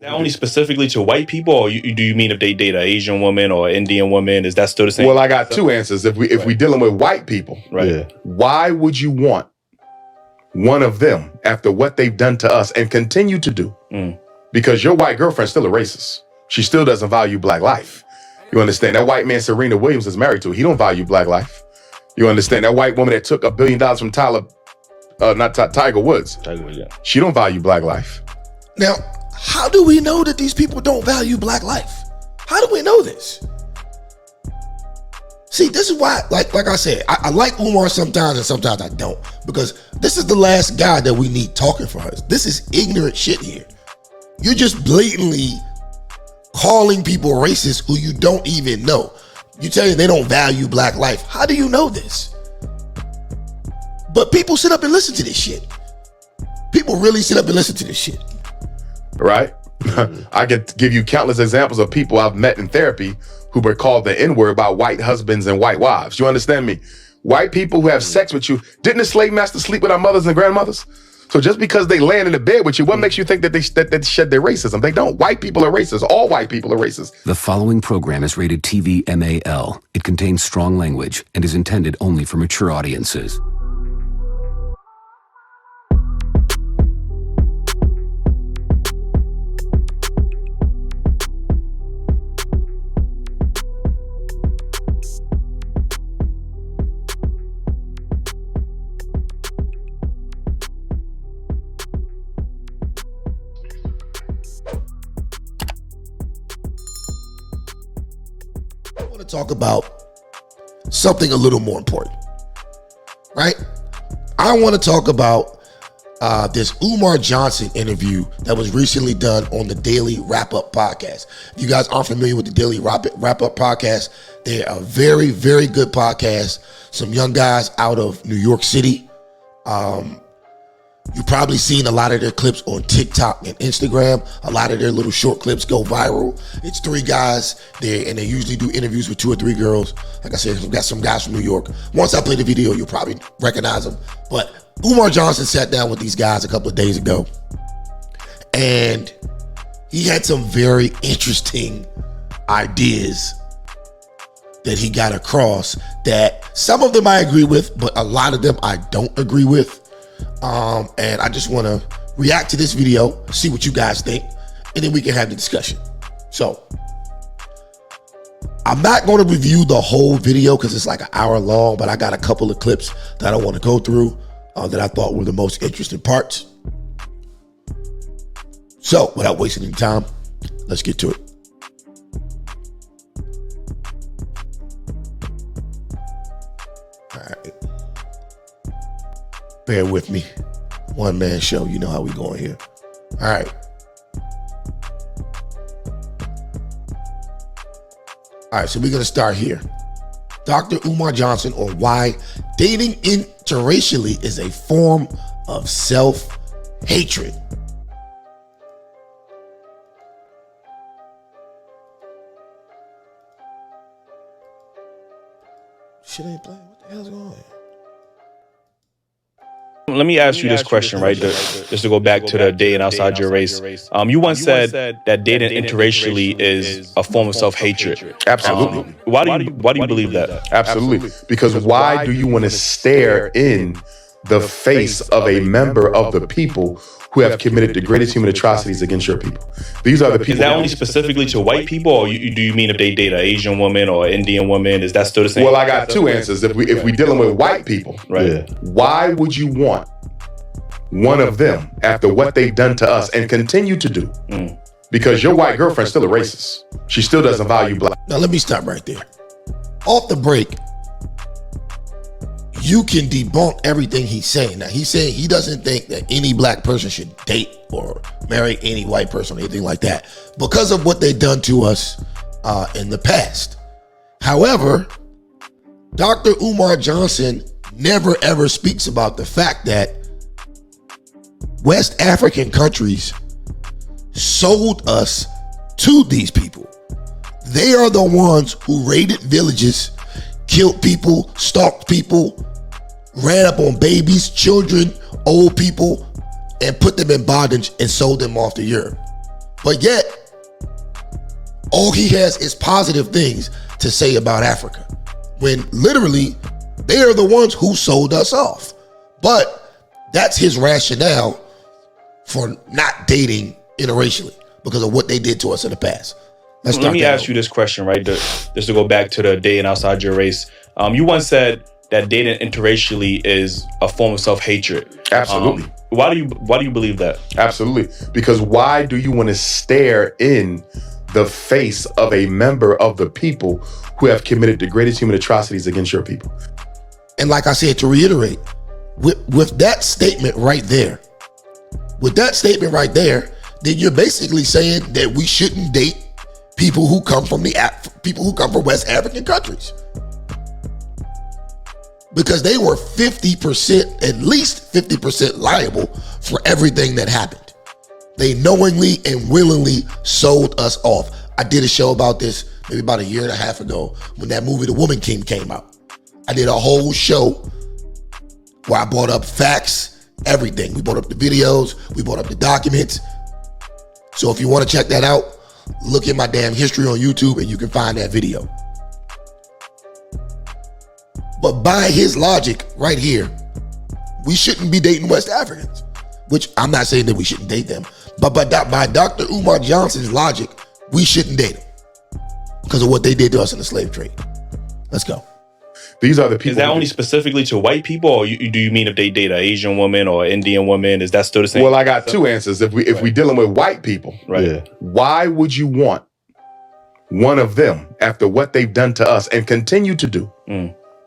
That only specifically to white people, or do you mean if they date an Asian woman or Indian woman? Is that still the same? Well, I got two answers. If we dealing with white people, right? Why would you want one of them after what they've done to us and continue to do? Because your white girlfriend's still a racist. She still doesn't value black life. You understand? That white man Serena Williams is married to, he don't value black life. You understand? That white woman that took $1 billion from Tiger Woods. She don't value black life. Now, how do we know that these people don't value black life? How do we know this? See, this is why, like I said, I like Umar sometimes and sometimes I don't, because this is the last guy that we need talking for us. This is ignorant shit here. You're just blatantly calling people racist who you don't even know. You tell you they don't value black life. How do you know this? But people sit up and listen to this shit. People really sit up and listen to this shit. Right? I could give you countless examples of people I've met in therapy who were called the N-word by white husbands and white wives. You understand me? White people who have sex with you. Didn't the slave master sleep with our mothers and grandmothers? So just because they land in the bed with you, what makes you think that they shed their racism? They don't. White people are racist. All white people are racist. The following program is rated TV MAL. It contains strong language and is intended only for mature audiences. Talk about something a little more important, right? I want to talk about this Umar Johnson interview that was recently done on the Daily Wrap-Up podcast. If you guys aren't familiar with the Daily Wrap-Up podcast, they're a very, very good podcast. Some young guys out of New York City. You've probably seen a lot of their clips on TikTok and Instagram. A lot of their little short clips go viral. It's three guys there, and they usually do interviews with 2 or 3 girls. Like I said, we've got some guys from New York. Once I play the video, you'll probably recognize them. But Umar Johnson sat down with these guys a couple of days ago, and he had some very interesting ideas that he got across that some of them I agree with, but a lot of them I don't agree with. And I just want to react to this video, see what you guys think, and then we can have the discussion. So I'm not going to review the whole video because it's like an hour long, but I got a couple of clips that I want to go through that I thought were the most interesting parts. So without wasting any time, let's get to it. All right. Bear with me. One man show. You know how we going here. All right. All right, so we're going to start here. Dr. Umar Johnson on why dating interracially is a form of self-hatred. Shit ain't playing. What the hell's going on? Let me ask you this question, right? Just to go back to the dating outside your race. You once said that dating interracially is a form of self-hatred. Absolutely. Why do you believe that? Absolutely. Because why do you want to stare in the face of a member of the people who have committed the greatest human atrocities against your people? These are the people. Is that only specifically to white people, or do you mean if they date an Asian woman or Indian woman? Is that still the same? Well, I got two answers. If we dealing with white people, right? Why would you want one of them after what they've done to us and continue to do? Because your white girlfriend's still a racist. She still doesn't value black. Now let me stop right there. Off the break, you can debunk everything he's saying. Now, he's saying he doesn't think that any black person should date or marry any white person or anything like that because of what they've done to us in the past. However, Dr. Umar Johnson never ever speaks about the fact that West African countries sold us to these people. They are the ones who raided villages, killed people, stalked people, ran up on babies, children, old people, and put them in bondage and sold them off to Europe. But yet, all he has is positive things to say about Africa, when literally they are the ones who sold us off. But that's his rationale for not dating interracially, because of what they did to us in the past. Let me ask you this question, right? Just to go back to the dating outside your race. You once said that dating interracially is a form of self-hatred. Absolutely. Why do you believe that? Absolutely. Because why do you want to stare in the face of a member of the people who have committed the greatest human atrocities against your people? And like I said, to reiterate, with that statement right there, then you're basically saying that we shouldn't date people who come from West African countries, because they were 50%, at least 50% liable for everything that happened. They knowingly and willingly sold us off. I did a show about this maybe about a year and a half ago when that movie The Woman King came out. I did a whole show where I brought up facts, everything. We brought up the videos, we brought up the documents. So if you want to check that out, look at my damn history on YouTube and you can find that video. But by his logic right here, we shouldn't be dating West Africans, which I'm not saying that we shouldn't date them, but by Dr. Umar Johnson's logic, we shouldn't date them because of what they did to us in the slave trade. Let's go. These are the people. Is that only specifically to white people, or do you mean if they date an Asian woman or Indian woman? Is that still the same? Well, I got two answers. If we dealing with white people, right? Why would you want one of them after what they've done to us and continue to do?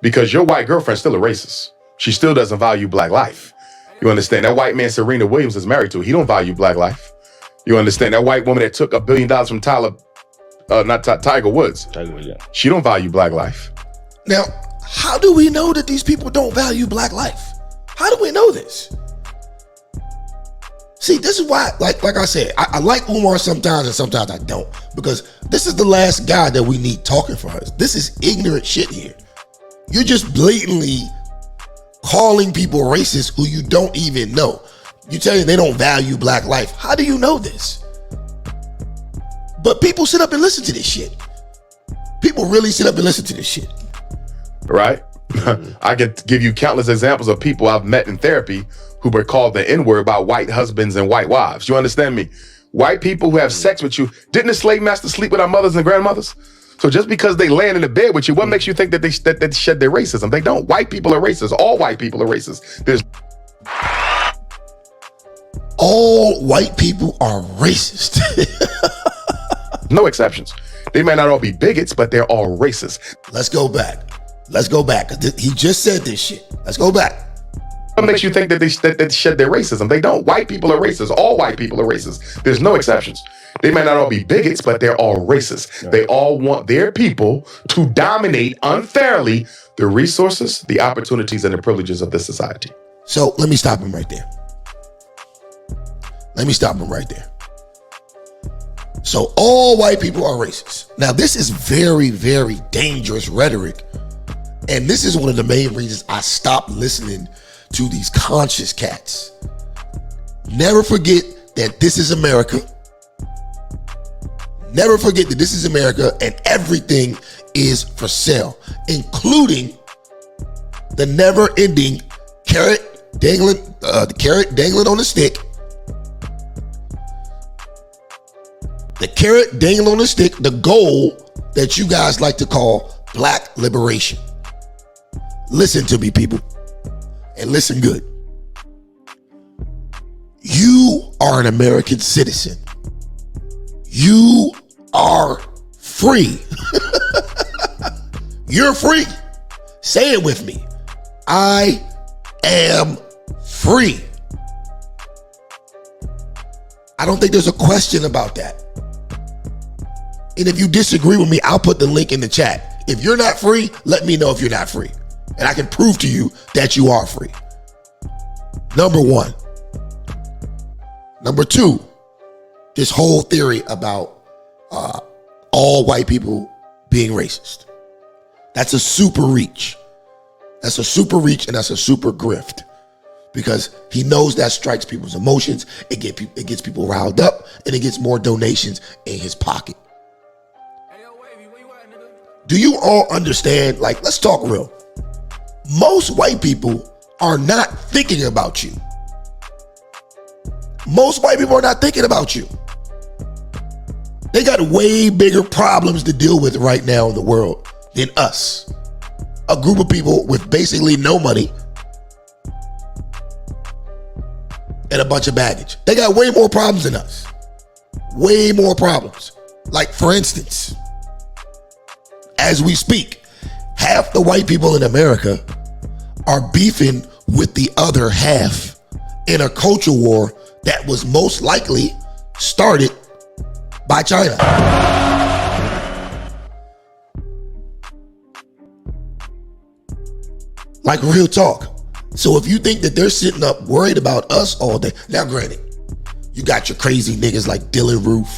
Because your white girlfriend's still a racist. She still doesn't value black life. You understand? That white man Serena Williams is married to, he don't value black life. You understand? That white woman that took $1 billion from Tiger Woods. She don't value black life. Now, how do we know that these people don't value black life? How do we know this? See, this is why, like I said, I like Umar sometimes and sometimes I don't, because this is the last guy that we need talking for us. This is ignorant shit here. You're just blatantly calling people racist who you don't even know. You tell them they don't value black life. How do you know this? But people sit up and listen to this shit. People really sit up and listen to this shit. Right? I could give you countless examples of people I've met in therapy who were called the N-word by white husbands and white wives. You understand me? White people who have sex with you. Didn't the slave master sleep with our mothers and grandmothers? So just because they land in the bed with you, what makes you think that they shed their racism? They don't. White people are racist. All white people are racist. All white people are racist. No exceptions. They may not all be bigots, but they're all racist. Let's go back. He just said this shit. Let's go back. What makes you think that they shed their racism? They don't. White people are racist. All white people are racist. There's no exceptions. They may not all be bigots, but they're all racist. They all want their people to dominate unfairly the resources, the opportunities, and the privileges of this society. So let me stop him right there. So all white people are racist. Now, this is very, very dangerous rhetoric. And this is one of the main reasons I stopped listening to these conscious cats. Never forget that this is America. Never forget that this is America and everything is for sale, including the never-ending carrot dangling on the stick. The carrot dangling on the stick, the goal that you guys like to call black liberation. Listen to me, people, and listen good. You are an American citizen. You are free. You're free. Say it with me. I am free. I don't think there's a question about that. And if you disagree with me, I'll put the link in the chat. If you're not free, let me know if you're not free. And I can prove to you that you are free. Number one. Number two, this whole theory about all white people being racist. That's a super reach. That's a super reach and that's a super grift. because he knows that strikes people's emotions. It gets people riled up, and it gets more donations in his pocket. Do you all understand? Like, let's talk real. Most white people are not thinking about you. Most white people are not thinking about you. They got way bigger problems to deal with right now in the world than us. A group of people with basically no money and a bunch of baggage. They got way more problems than us. Way more problems. Like, for instance, as we speak, half the white people in America are beefing with the other half in a culture war that was most likely started by China. Like, real talk. So if you think that they're sitting up worried about us all day, now granted, you got your crazy niggas like Dylan Roof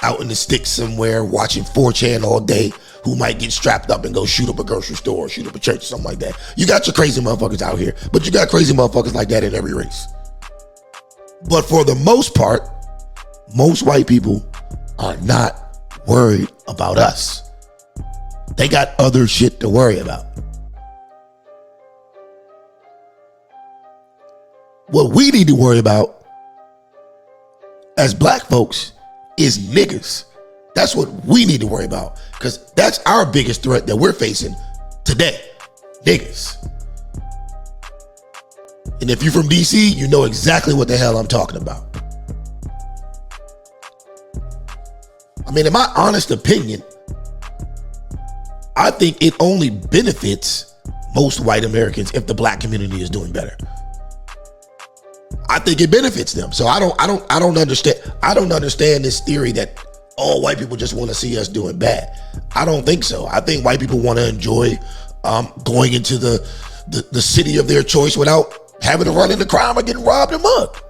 out in the sticks somewhere watching 4chan all day who might get strapped up and go shoot up a grocery store or shoot up a church or something like that. You got your crazy motherfuckers out here, but you got crazy motherfuckers like that in every race. But for the most part, most white people are not worried about us. They got other shit to worry about. What we need to worry about as black folks is niggas. That's what we need to worry about, because that's our biggest threat that we're facing today. Niggas. And if you're from DC, you know exactly what the hell I'm talking about. I mean, in my honest opinion, I think it only benefits most white Americans if the black community is doing better. I think it benefits them. So I don't understand this theory that all white people just want to see us doing bad. I don't think so. I think white people want to enjoy going into the city of their choice without having to run into crime or getting robbed and mugged.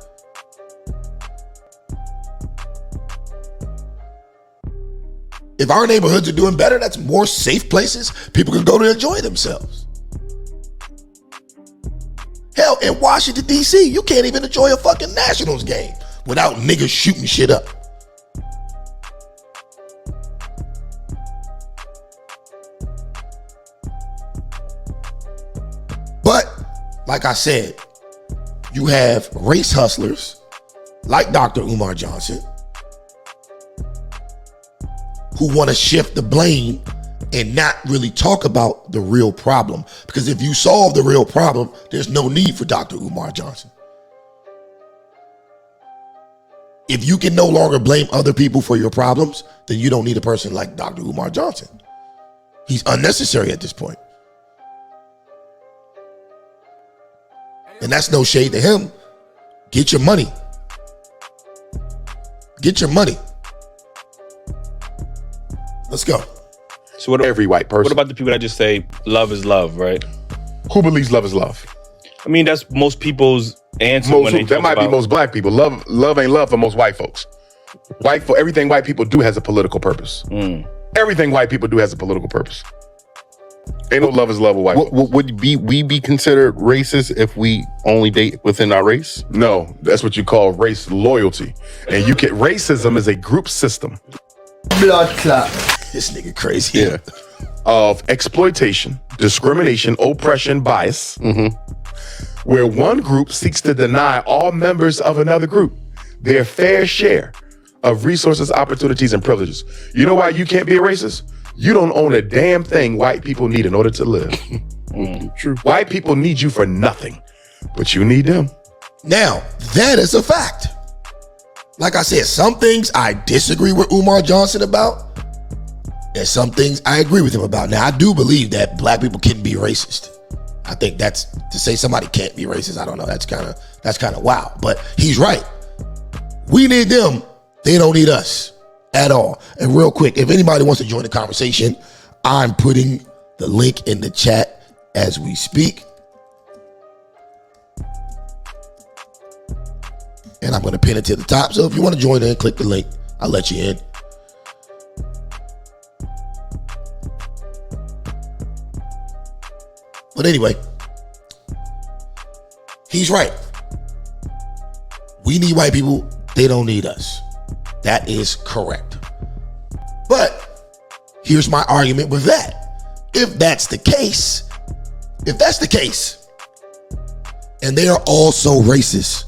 If our neighborhoods are doing better, that's more safe places people can go to enjoy themselves. Hell, in Washington, D.C., you can't even enjoy a fucking Nationals game without niggas shooting shit up. But, like I said, you have race hustlers like Dr. Umar Johnson who want to shift the blame and not really talk about the real problem. Because if you solve the real problem, there's no need for Dr. Umar Johnson. If you can no longer blame other people for your problems, then you don't need a person like Dr. Umar Johnson. He's unnecessary at this point. And that's no shade to him. Get your money. Get your money. Let's go. So what, Every white person. What about the people that just say love is love, right? Who believes love is love? I mean, that's most people's answer. That might be most black people. Love ain't love for most white folks. Everything white people do has a political purpose. Everything white people do has a political purpose. Ain't no love is love with white folks. Would we be considered racist if we only date within our race? No, that's what you call race loyalty. And racism is a group system. Blood clot. This nigga crazy. Yeah. Of exploitation, discrimination, oppression, bias, where one group seeks to deny all members of another group their fair share of resources, opportunities, and privileges. You know why you can't be a racist? You don't own a damn thing white people need in order to live. True. White people need you for nothing, but you need them. Now, that is a fact. Like I said, some things I disagree with Umar Johnson about. There's some things I agree with him about. Now, I do believe that black people can be racist. I think that's, to say somebody can't be racist, I don't know. That's kind of wild. But he's right. We need them. They don't need us at all. And real quick, if anybody wants to join the conversation, I'm putting the link in the chat as we speak. And I'm going to pin it to the top. So if you want to join in, click the link. I'll let you in. But anyway, He's right. We need white people. They don't need us. That is correct. But here's my argument with that. If that's the case, and they are all so racist,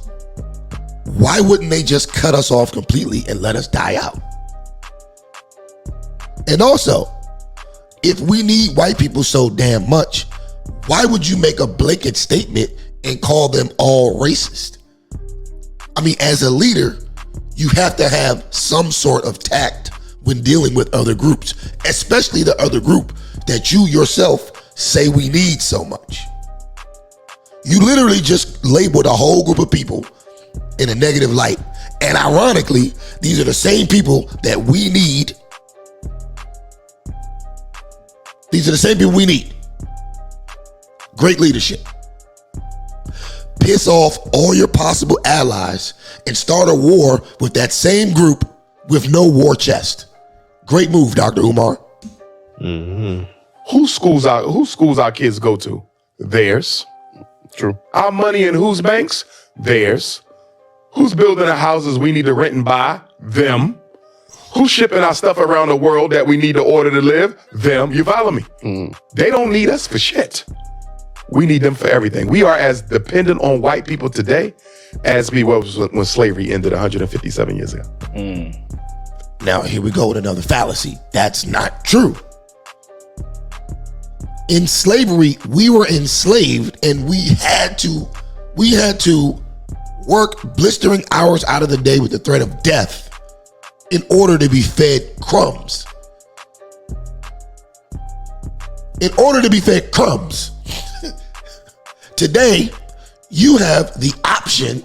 why wouldn't they just cut us off completely and let us die out? And also, if we need white people so damn much, why would you make a blanket statement and call them all racist? I mean, as a leader, you have to have some sort of tact when dealing with other groups, especially the other group that you yourself say we need so much. You literally just labeled a whole group of people in a negative light. And ironically, these are the same people that we need. These are the same people we need. Great leadership. Piss off all your possible allies and start a war with that same group with no war chest. Great move, Dr. Umar. Mm-hmm. Whose schools our kids go to? Theirs. True. Our money in whose banks? Theirs. Who's building the houses we need to rent and buy? Them. Who's shipping our stuff around the world that we need to order to live? Them. You follow me? They don't need us for shit. We need them for everything. We are as dependent on white people today as we was when slavery ended 157 years ago. Now, here we go with another fallacy. That's not true. In slavery, we were enslaved and we had to work blistering hours out of the day with the threat of death in order to be fed crumbs. In order to be fed crumbs. Today, you have the option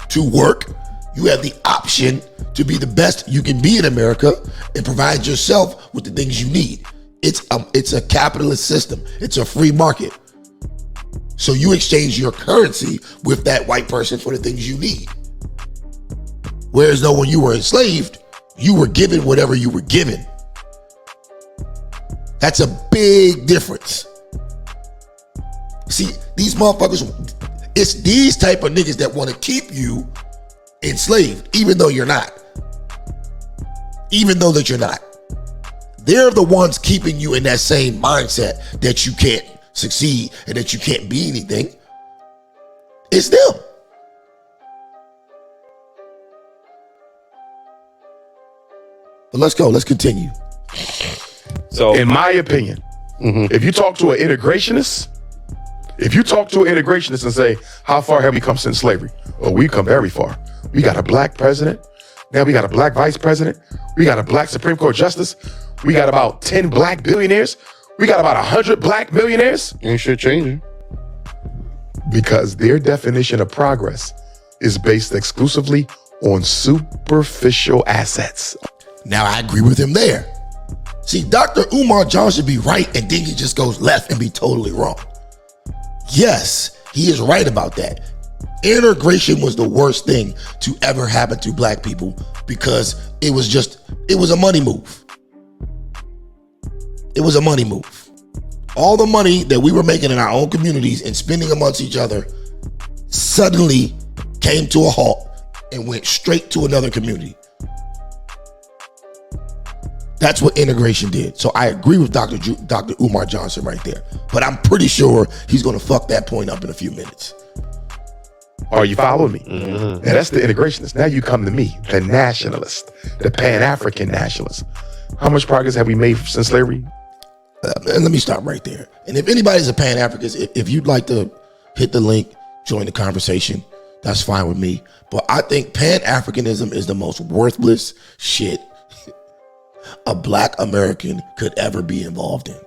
to work. You have the option to be the best you can be in America and provide yourself with the things you need. It's a capitalist system. It's a free market. So you exchange your currency with that white person for the things you need. Whereas though when you were enslaved, you were given whatever you were given. That's a big difference. See, these motherfuckers, it's these type of niggas that want to keep you enslaved, even though you're not. Even though that you're not. They're the ones keeping you in that same mindset that you can't succeed and that you can't be anything. It's them. But let's go. Let's continue. So, in my opinion, if you talk to an integrationist, and say, how far have we come since slavery? Oh, we've come very far. We got a black president. Now we got a black vice president. We got a black Supreme Court justice. We got about 10 black billionaires. We got about 100 black millionaires. Ain't shit changing. Because their definition of progress is based exclusively on superficial assets. Now I agree with him there. See, Dr. Umar Johnson be right and then he just goes left and be totally wrong. Yes, he is right about that. Integration was the worst thing to ever happen to black people because it was a money move. It was a money move. All the money that we were making in our own communities and spending amongst each other suddenly came to a halt and went straight to another community. That's what integration did. So I agree with Dr. Umar Johnson right there. But I'm pretty sure he's going to fuck that point up in a few minutes. Are you following me? And that's the integrationist. Now you come to me, the nationalist, the Pan-African nationalist. How much progress have we made since slavery? Let me stop right there. And if anybody's a Pan-Africanist, if you'd like to hit the link, join the conversation, that's fine with me. But I think Pan-Africanism is the most worthless shit a black American could ever be involved in.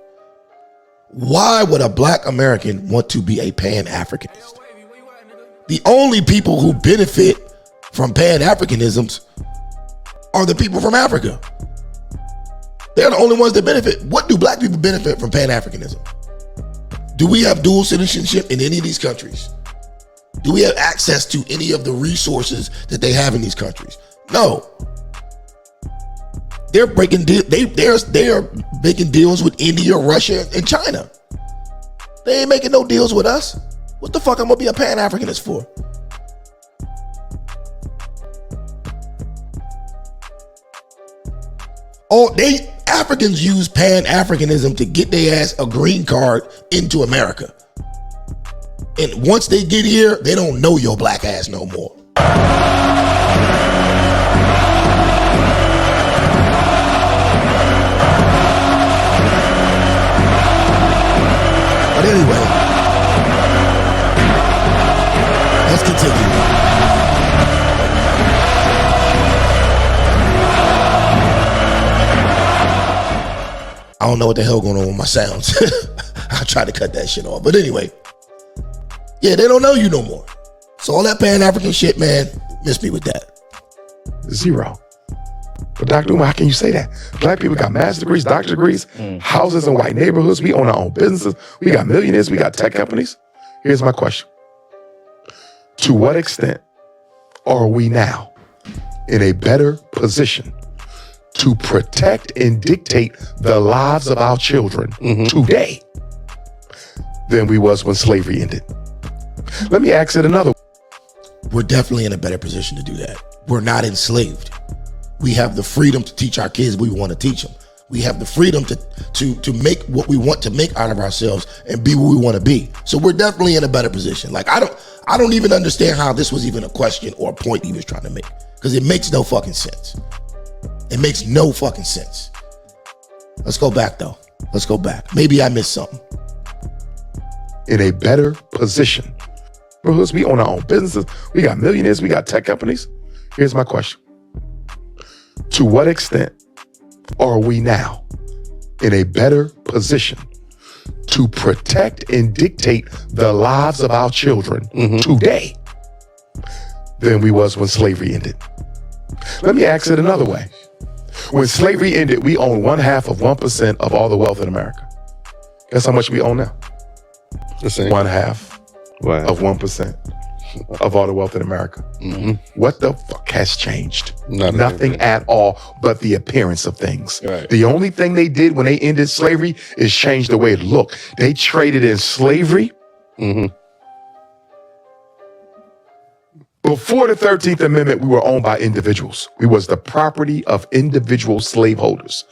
Why would a black American want to be a Pan-Africanist? The only people who benefit from Pan-Africanisms are the people from Africa. They're the only ones that benefit. What do black people benefit from Pan-Africanism? Do we have dual citizenship in any of these countries? Do we have access to any of the resources that they have in these countries? No. They're breaking they are making deals with India, Russia, and China. They ain't making no deals with us. What the fuck I'm gonna be a Pan-Africanist for? Oh, Africans use Pan-Africanism to get their ass a green card into America. And once they get here, they don't know your black ass no more. But anyway, let's continue. I don't know what the hell going on with my sounds. I try to cut that shit off. But anyway, yeah, they don't know you no more. So all that Pan-African shit, man, miss me with that. Zero. But Dr. Umar, how can you say that? Black people got master's degrees, doctorate degrees, houses in white neighborhoods. We own our own businesses. We got millionaires. We got tech companies. Here's my question. To what extent are we now in a better position to protect and dictate the lives of our children today than we was when slavery ended? Let me ask it another way. We're definitely in a better position to do that. We're not enslaved. We have the freedom to teach our kids what we want to teach them. We have the freedom to make what we want to make out of ourselves and be what we want to be. So we're definitely in a better position. Like I don't even understand how this was even a question or a point he was trying to make, because it makes no fucking sense. It makes no fucking sense. Let's go back though. Let's go back. Maybe I missed something. In a better position. We own our own businesses. We got millionaires. We got tech companies. Here's my question. To what extent are we now in a better position to protect and dictate the lives of our children today than we was when slavery ended? Let me ask it another way. When slavery ended, we owned 1/2 of 1% of all the wealth in America. Guess how much we own now? The same. 1/2 of 1% of all the wealth in America. What the fuck has changed? Nothing at all but the appearance of things. Right. The only thing they did when they ended slavery is change the way it looked. They traded in slavery. Before the 13th Amendment, we were owned by individuals. We was the property of individual slaveholders.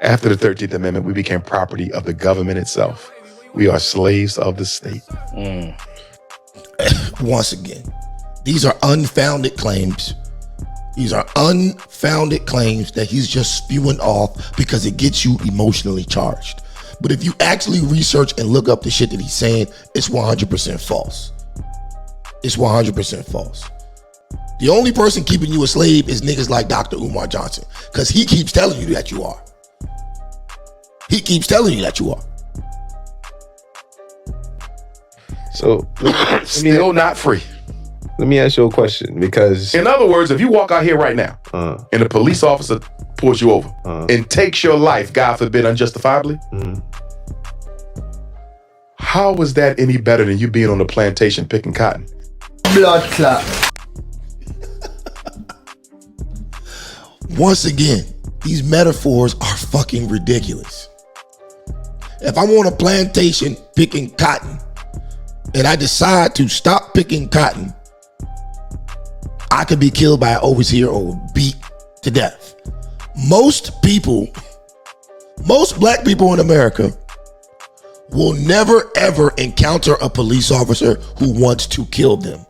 After the 13th Amendment, we became property of the government itself. We are slaves of the state. Once again, these are unfounded claims. These are unfounded claims that he's just spewing off because it gets you emotionally charged. But if you actually research and look up the shit that he's saying, it's 100% false. It's 100% false. The only person keeping you a slave is niggas like Dr. Umar Johnson, because he keeps telling you that you are. He keeps telling you that you are. So Still not free. let me ask you a question, because In other words, if you walk out here right now and a police officer pulls you over and takes your life, God forbid, unjustifiably, how is that any better than you being on the plantation picking cotton? Blood clot. Once again, these metaphors are fucking ridiculous. If I'm on a plantation picking cotton and I decide to stop picking cotton, I could be killed by an overseer or beat to death. Most black people in America will never ever encounter a police officer who wants to kill them.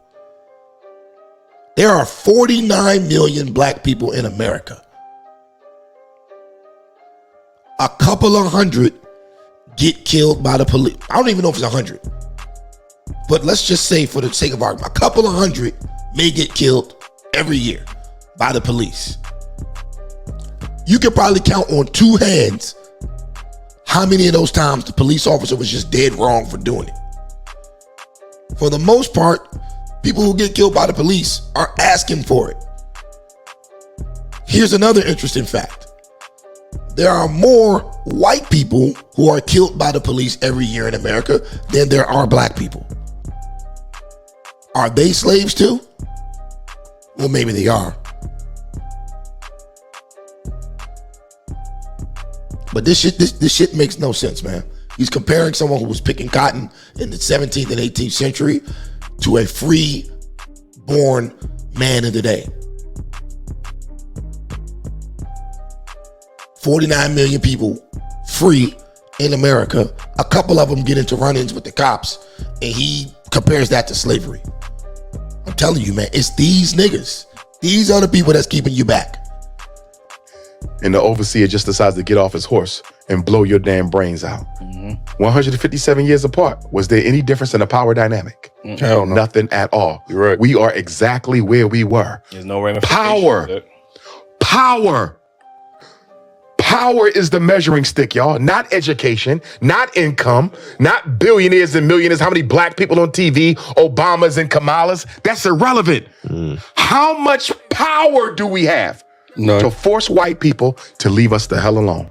There are 49 million black people in America. A couple of hundred get killed by the police. I don't even know if it's 100. But let's just say, for the sake of argument, a couple of hundred may get killed every year by the police. You could probably count on two hands how many of those times the police officer was just dead wrong for doing it. For the most part, people who get killed by the police are asking for it. Here's another interesting fact. There are more white people who are killed by the police every year in America than there are black people. Are they slaves too? Well, maybe they are. But this shit makes no sense, man. He's comparing someone who was picking cotton in the 17th and 18th century to a free-born man of the day. 49 million people free in America. A couple of them get into run-ins with the cops, and he compares that to slavery. I'm telling you, man, it's these niggas. These are the people that's keeping you back. And the overseer just decides to get off his horse and blow your damn brains out. 157 years apart. Was there any difference in the power dynamic? Hell no. Nothing at all. You're right. We are exactly where we were. There's no ramifications. Power is the measuring stick, y'all. Not education, not income, not billionaires and millionaires. How many black people on TV, Obamas and Kamalas? That's irrelevant. How much power do we have to force white people to leave us the hell alone?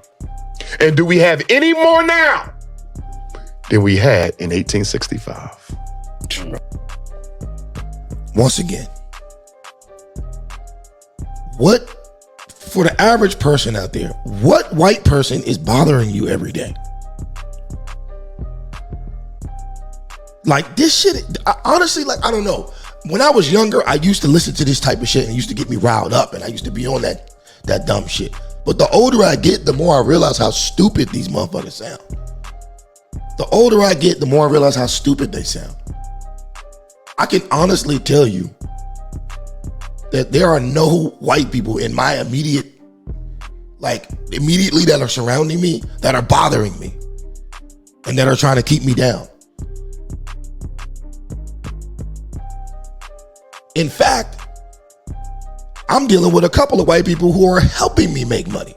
And do we have any more now than we had in 1865? Once again, for the average person out there, what white person is bothering you every day? Like this shit, honestly, like, I don't know. When I was younger, I used to listen to this type of shit and it used to get me riled up, and I used to be on that dumb shit. But the older I get, the more I realize how stupid these motherfuckers sound. The older I get, the more I realize how stupid they sound. I can honestly tell you that there are no white people in my immediately that are surrounding me, that are bothering me, and that are trying to keep me down. In fact, I'm dealing with a couple of white people who are helping me make money,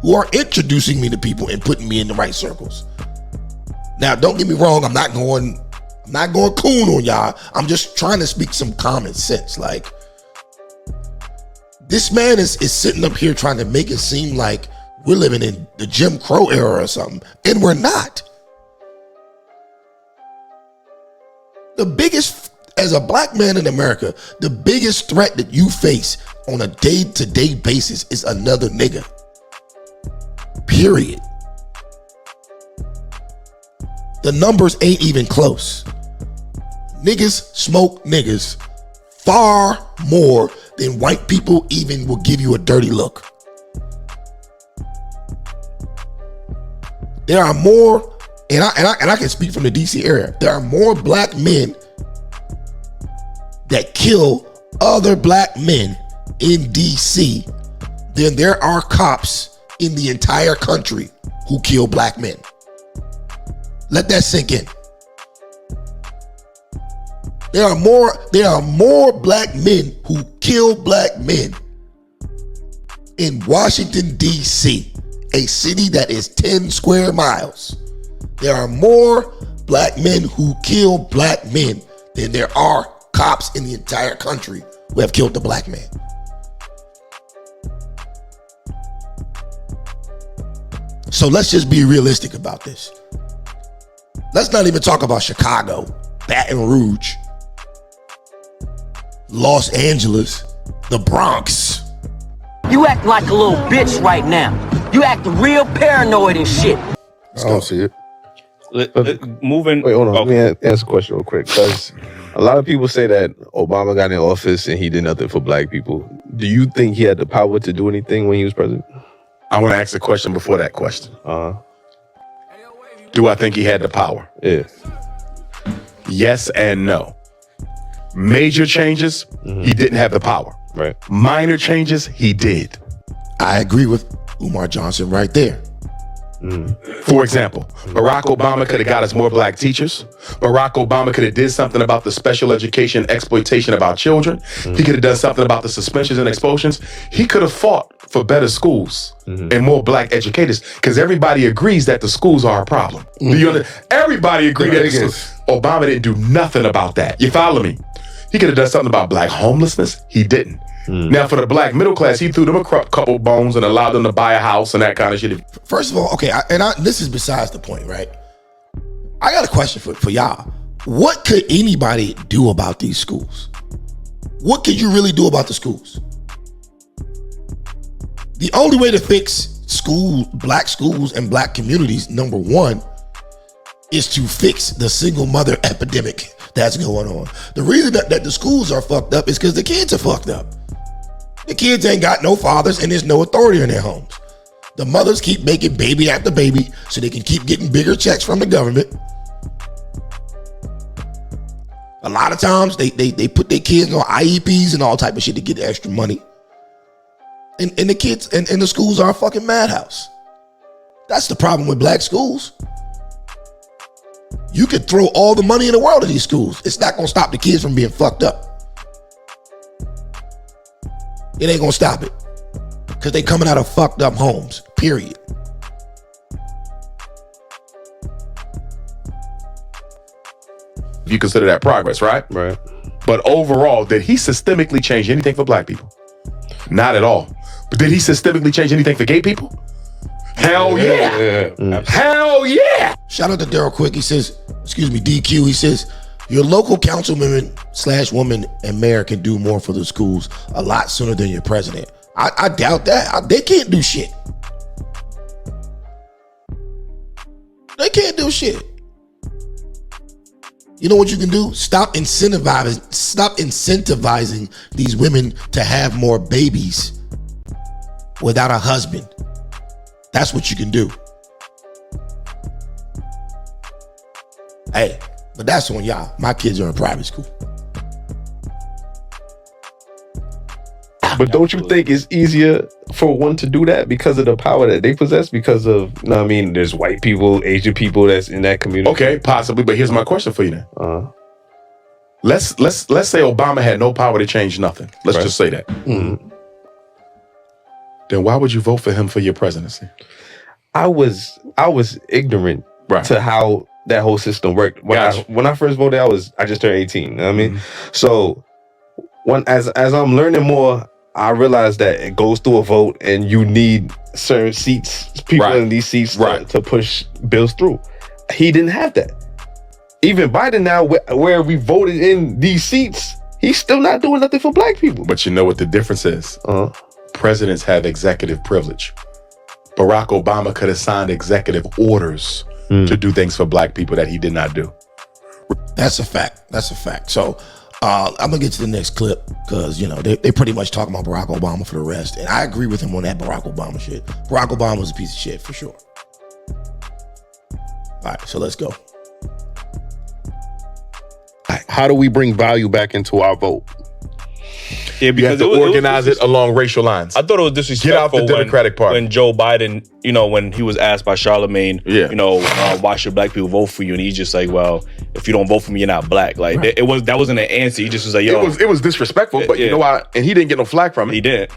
who are introducing me to people and putting me in the right circles. Now, don't get me wrong, I'm not going coon on y'all. I'm just trying to speak some common sense. Like, this man is sitting up here trying to make it seem like we're living in the Jim Crow era or something, and we're not. As a black man in America, the biggest threat that you face on a day-to-day basis is another nigga. Period. The numbers ain't even close. Niggas smoke niggas far more than white people even will give you a dirty look. There are more, and I can speak from the DC area, there are more black men that kill other black men in DC than there are cops in the entire country who kill black men. Let that sink in. There are more black men who kill black men in Washington, D.C., a city that is 10 square miles. There are more black men who kill black men than there are cops in the entire country who have killed the black man. So let's just be realistic about this. Let's not even talk about Chicago, Baton Rouge, Los Angeles, the Bronx. You act like a little bitch right now. You act real paranoid and shit. I don't see it. Moving. Wait, hold on. Let me ask a question real quick, because a lot of people say that Obama got in office and he did nothing for black people. Do you think he had the power to do anything when he was president? I want to ask a question before that question. Do I think he had the power? Yeah. Yes and no. Major changes, he didn't have the power. Right. Minor changes, he did. I agree with Umar Johnson right there. For example, Barack Obama could have got us more black teachers. Barack Obama could have did something about the special education exploitation of our children. He could have done something about the suspensions and expulsions. He could have fought for better schools and more black educators, because everybody agrees that the schools are a problem. Do you understand? Everybody agrees that the schools. Obama didn't do nothing about that. You follow me? He could have done something about black homelessness. He didn't. Now, for the black middle class, he threw them a couple bones and allowed them to buy a house and that kind of shit. First of all, okay, this is besides the point, right? I got a question for y'all. What could anybody do about these schools? What could you really do about the schools? The only way to fix black schools and black communities, number one, is to fix the single mother epidemic that's going on. The reason that the schools are fucked up is because the kids are fucked up. The kids ain't got no fathers and there's no authority in their homes. The mothers keep making baby after baby so they can keep getting bigger checks from the government. A lot of times they put their kids on IEPs and all type of shit to get extra money. And the kids and the schools are a fucking madhouse. That's the problem with black schools. You could throw all the money in the world at these schools. It's not gonna stop the kids from being fucked up. It ain't gonna stop it. Because they coming out of fucked up homes, period. You consider that progress, right? Right. But overall, did he systemically change anything for black people? Not at all. But did he systemically change anything for gay people? Hell yeah. Hell yeah. Shout out to Daryl Quick. He says, DQ, he says, your local councilman / woman and mayor can do more for the schools a lot sooner than your president. I doubt that. They can't do shit. They can't do shit. You know what you can do? Stop incentivizing these women to have more babies without a husband. That's what you can do. Hey, but that's on y'all. My kids are in private school. But don't you think it's easier for one to do that because of the power that they possess? Because of, you know what I mean, there's white people, Asian people that's in that community. Okay, possibly, but here's my question for you then. Let's say Obama had no power to change nothing. Let's just say that. Mm-hmm. Then why would you vote for him for your presidency? I was ignorant to how that whole system worked. When I first voted, I just turned 18. You know what I mean? So as I'm learning more, I realized that it goes through a vote and you need certain seats, people in these seats to push bills through. He didn't have that. Even Biden now, where we voted in these seats, he's still not doing nothing for black people. But you know what the difference is? Presidents have executive privilege. Barack Obama could have signed executive orders to do things for black people that he did not do. That's a fact. So I'm gonna get to the next clip because they pretty much talking about Barack Obama for the rest, and I agree with him on that Barack Obama shit. Barack Obama was a piece of shit for sure. All right, so let's go. How do we bring value back into our vote? Yeah, because you have to organize it along racial lines. I thought it was disrespectful. Get out the Democratic Party. When Joe Biden, when he was asked by Charlemagne, why should black people vote for you? And he's just like, well, if you don't vote for me, you're not black. Like that wasn't an answer. He just was like, yo. It was disrespectful, but you know why? And he didn't get no flack from it. He didn't.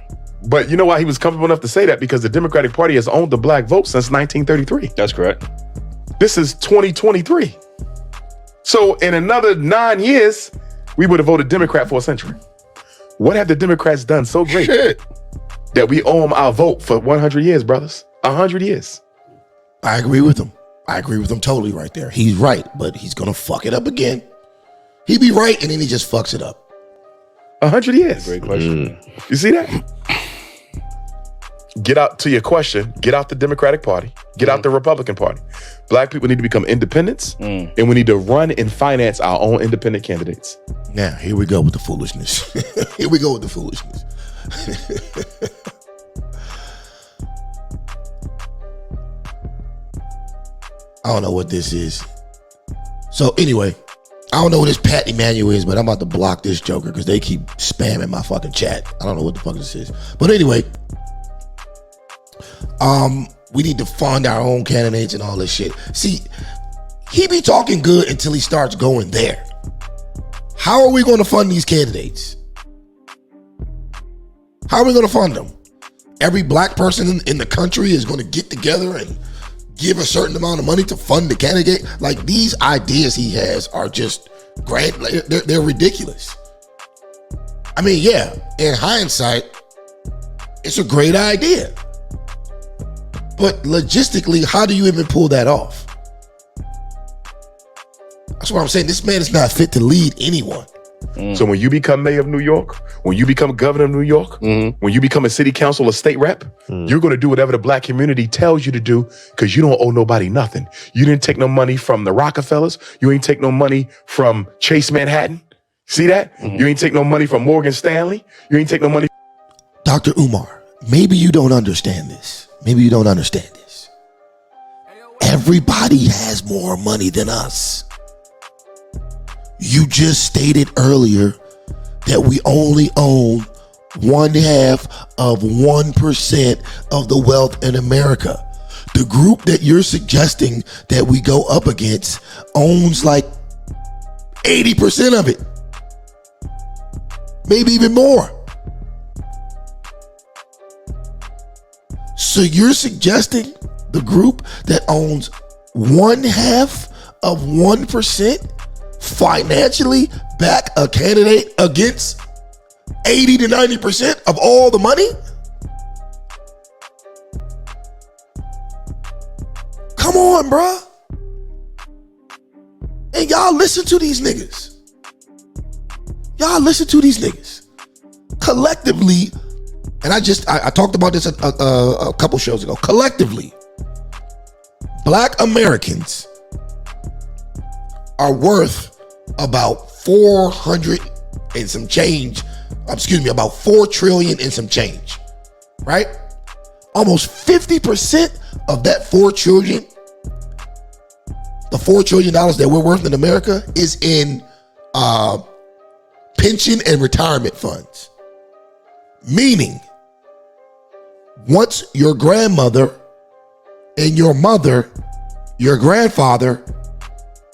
But you know why he was comfortable enough to say that? Because the Democratic Party has owned the black vote since 1933. That's correct. This is 2023. So in another 9 years, we would have voted Democrat for a century. What have the Democrats done so great that we owe them our vote for 100 years, brothers? 100 years. I agree with him. Totally right there. He's right, but he's going to fuck it up again. He be right, and then he just fucks it up. 100 years. Great question. You see that? Get out to your question. Get out the Democratic Party. Get out the Republican Party. Black people need to become independents, and we need to run and finance our own independent candidates. Now, here we go with the foolishness. I don't know what this is. So anyway, I don't know what this Pat Emanuel is, but I'm about to block this joker because they keep spamming my fucking chat. I don't know what the fuck this is. But anyway, we need to fund our own candidates and all this shit. See, he be talking good until he starts going there. How are we going to fund these candidates? How are we going to fund them? Every black person in the country is going to get together and give a certain amount of money to fund the candidate. Like, these ideas he has are just grand. They're ridiculous. I mean, yeah, in hindsight, it's a great idea. But logistically, how do you even pull that off? That's what I'm saying. This man is not fit to lead anyone. So when you become mayor of New York, when you become governor of New York, when you become a city council or state rep, you're going to do whatever the black community tells you to do because you don't owe nobody nothing. You didn't take no money from the Rockefellers. You ain't take no money from Chase Manhattan. See that? You ain't take no money from Morgan Stanley. You ain't take no money. Dr. Umar, maybe you don't understand this. Maybe you don't understand this. Everybody has more money than us. You just stated earlier that we only own 1/2 of 1% of the wealth in America. The group that you're suggesting that we go up against owns like 80% of it. Maybe even more. So you're suggesting the group that owns 1/2 of 1% financially back a candidate against 80 to 90% of all the money? Come on, bruh. And y'all listen to these niggas. Y'all listen to these niggas. Collectively, and I talked about this a couple shows ago. Collectively, black Americans are worth about 400 and some change. About 4 trillion and some change, right? Almost 50% of that 4 trillion, the $4 trillion that we're worth in America is in pension and retirement funds. Meaning, once your grandmother and your mother, your grandfather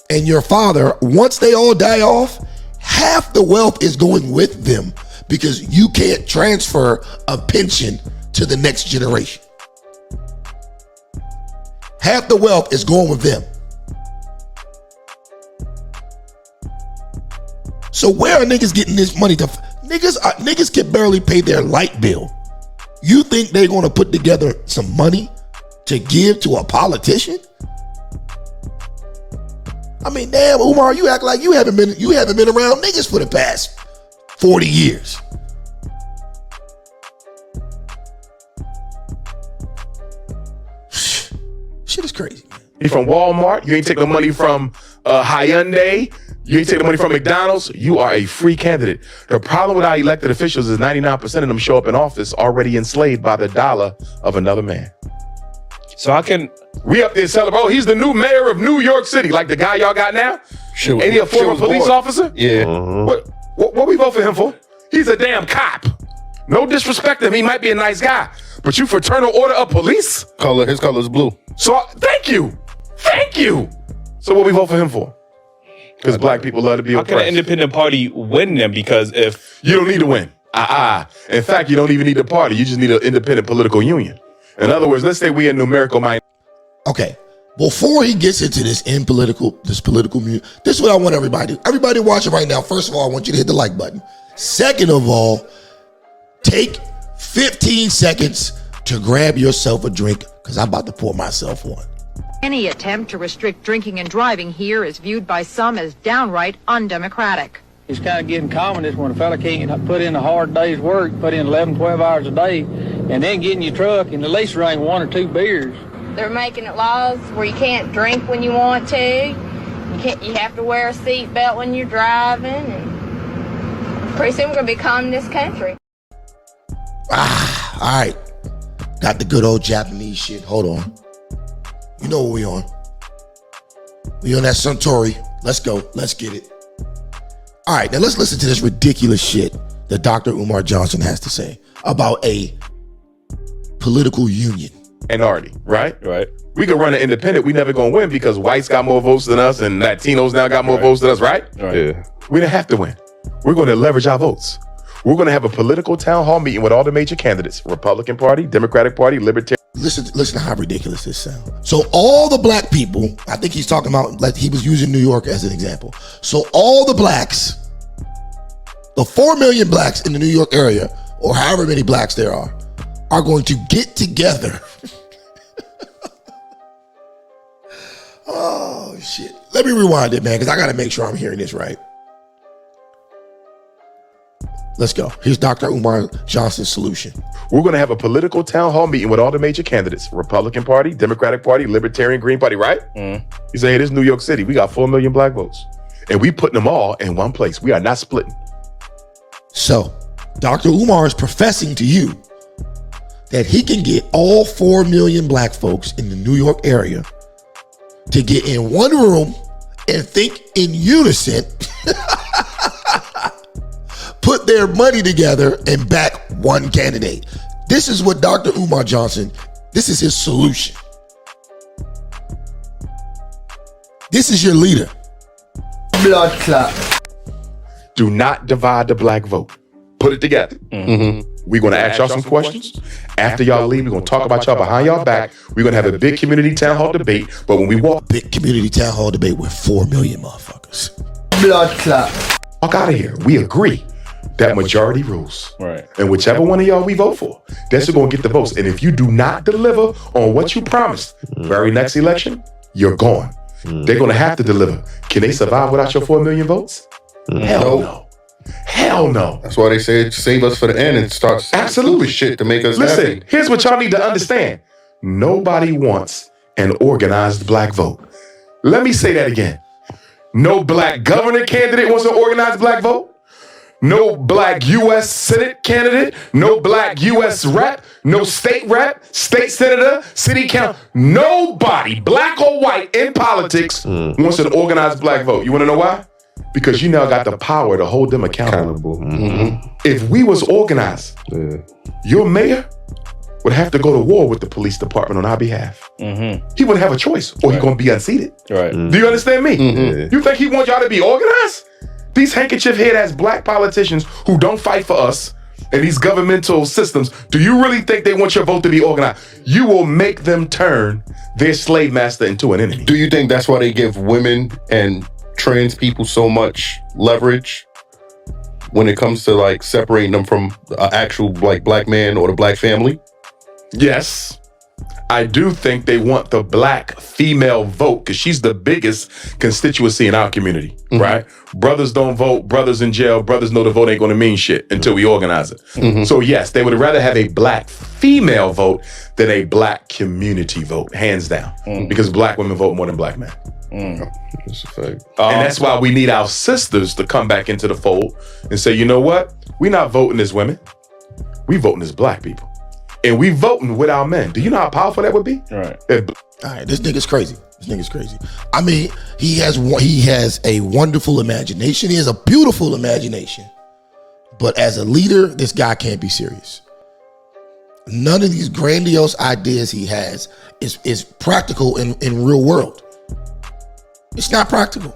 and your father, once they all die off, half the wealth is going with them because you can't transfer a pension to the next generation. Half the wealth is going with them. So where are niggas getting this money to? Niggas can barely pay their light bill. You think they're gonna put together some money to give to a politician? I mean, damn, Umar, you act like you haven't been around niggas for the past 40 years. Shit is crazy, man. You from Walmart, you ain't take no money from Hyundai, you ain't take no money from McDonald's, you are a free candidate. The problem with our elected officials is 99% of them show up in office already enslaved by the dollar of another man. So I can... We up there celebrate, oh, he's the new mayor of New York City, like the guy y'all got now? Ain't he a former police officer? Yeah. What we vote for him for? He's a damn cop. No disrespect to him, he might be a nice guy. But you fraternal order of police? His color's blue. So, thank you. So what we vote for him for? Because black people love to be oppressed. How can an independent party win them? Because if... You don't need to win. In fact, you don't even need a party. You just need an independent political union. In other words, let's say we a numerical mind. Okay, before he gets into this political music, this is what I want everybody to do. Everybody watching right now, first of all, I want you to hit the like button. Second of all, take 15 seconds to grab yourself a drink because I'm about to pour myself one. Any attempt to restrict drinking and driving here is viewed by some as downright undemocratic. It's kind of getting common is when a fella can't put in a hard day's work, put in 11, 12 hours a day, and then get in your truck and at least drink 1 or 2 beers. They're making it laws where you can't drink when you want to. You have to wear a seatbelt when you're driving. And pretty soon we're going to be calm this country. All right. Got the good old Japanese shit. Hold on. You know what we on. We on that Suntory. Let's go. Let's get it. All right, now let's listen to this ridiculous shit that Dr. Umar Johnson has to say about a political union. Minority, right? Right. We could run an independent. We never gonna win because whites got more votes than us and Latinos now got more votes than us, right? Yeah. We didn't have to win. We're going to leverage our votes. We're going to have a political town hall meeting with all the major candidates: Republican Party, Democratic Party, Libertarian. Listen to how ridiculous this sounds. So all the black people, I think he's talking about, like he was using New York as an example. So all the blacks, the 4 million blacks in the New York area, or however many blacks there are going to get together. Oh shit. Let me rewind it, man, because I got to make sure I'm hearing this right. Let's go. Here's Dr. Umar Johnson's solution. We're going to have a political town hall meeting with all the major candidates. Republican Party, Democratic Party, Libertarian, Green Party, right? You say, hey, this is New York City. We got 4 million black votes. And we putting them all in one place. We are not splitting. So, Dr. Umar is professing to you that he can get all 4 million black folks in the New York area to get in one room and think in unison, put their money together and back one candidate. This is what Dr. Umar Johnson, this is his solution. This is your leader. Blood clot. Do not divide the black vote. Put it together. We're going to ask y'all some questions. After y'all leave, we're going to talk about y'all behind y'all back. We're going to have a big community town hall debate. But when we walk... Big community town hall debate with 4 million motherfuckers. Blood clot. Walk out of here. We agree that majority rules. Right. And whichever one of y'all we vote for, that's who's going to get the votes. And if you do not deliver on what you promised, very next election, you're gone. They're going to have to deliver. Can they survive without your 4 million votes? Hell no. Hell no. That's why they say save us for the end and start absolutely shit to make us Listen, happy. Here's what y'all need to understand. Nobody wants an organized black vote. Let me say that again. No black governor candidate wants an organized black vote. No black U.S. Senate candidate. No black U.S. rep. No state rep, state senator, city council. Nobody, black or white, in politics wants an organized black vote. You want to know why? Because you now got the power to hold them accountable. If we was organized, your mayor would have to go to war with the police department on our behalf. He wouldn't have a choice, or he's going to be unseated. Right. Do you understand me? You think he wants y'all to be organized? These handkerchief head ass black politicians who don't fight for us and these governmental systems, do you really think they want your vote to be organized? You will make them turn their slave master into an enemy. Do you think that's why they give women and trans people so much leverage when it comes to like separating them from an actual like black man or the black family? Yes. I do think they want the black female vote because she's the biggest constituency in our community, right? Brothers don't vote, brothers in jail, brothers know the vote ain't gonna mean shit until we organize it. So yes, they would rather have a black female vote than a black community vote, hands down, because black women vote more than black men. That's a fact. And that's why we need our sisters to come back into the fold and say, you know what? We're not voting as women. We voting as black people. And we voting with our men. Do you know how powerful that would be? Right. All right, this nigga's crazy. This nigga's crazy. I mean, he has a wonderful imagination. He has a beautiful imagination. But as a leader, this guy can't be serious. None of these grandiose ideas he has is practical in real world. It's not practical.